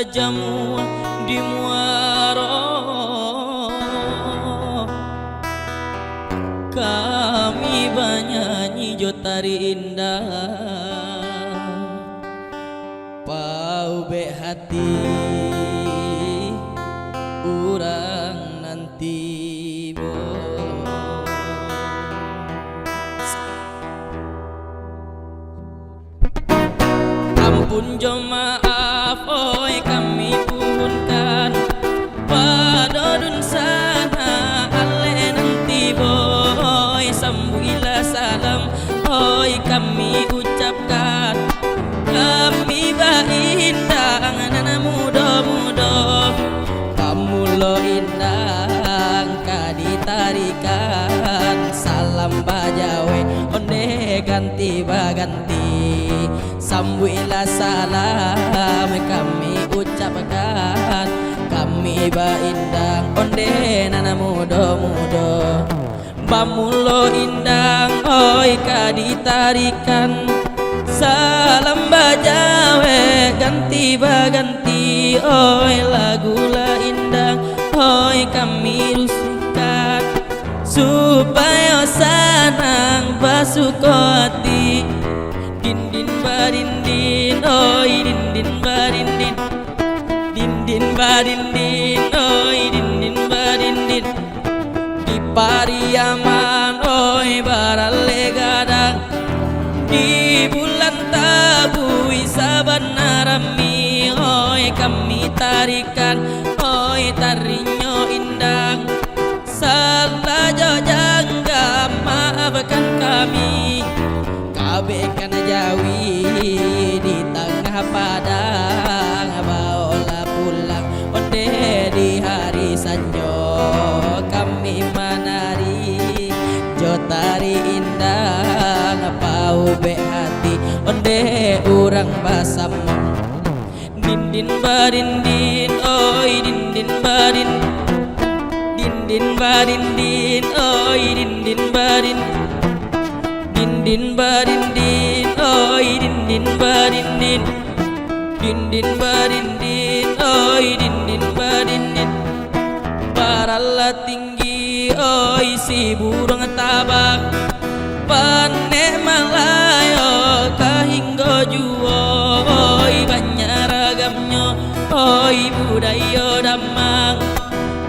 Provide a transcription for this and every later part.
jamu di muaro kami banyanyi jotari indah pau be hati urang nanti ampun jo maaf oi kami puhunkan padodun sana ale nanti boy sambuila salam oi kami ucapkan kami baindang nana mudo-mudo kamu lo indang kaditarikan salam bajawe onde ganti baganti sambuila salam kami ucapkan kami baindang onde nana mudo-mudo bamulo indang oi kaditarikan salam bajawe ganti baganti oi lagula indang oi kami rusikan supaya sanang basukoti din din barindin oi din din barindin din din barindin oi din din barindin di Pariaman oi baralle gadang di bulan tabu sabanarami oi kami tarikan oi tarinyo indang salah jangga maafkan kami kabekan jawi di tengah padang baola pulang onde di hari sanjo kami manari jotari indah pau be hati onde urang basamong din din barindin oi din din barin din din barindin oi din din barin din din barindin oi din din barindin din din barindin oi din din barindin baralla tinggi oi si burung tabak panek malayo kahinggo juo oi banyak ragamnya oi budaya damang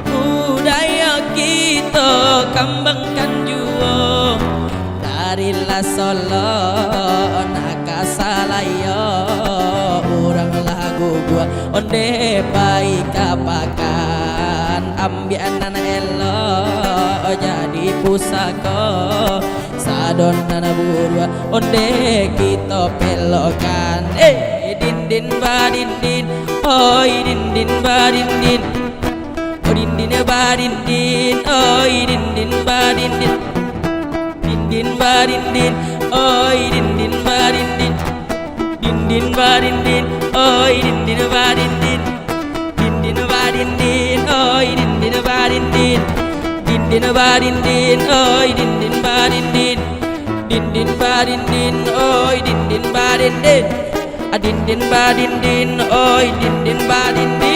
budaya kita kembangkan juo dari la solo nakasalayo urang lagu gua onde baik kapakan ambianan elo jadi pusaka sadon nana burwa onde kita pelokan din din badindin oi din din badindin oh din din badindin oi din din badindin din din badindin oi din din badindin din din badindin oi din din badindin din din badindin oi din din badindin din din badindin oi din din badindin din din badindin oi din din badindin adin din badindin oi din din badindin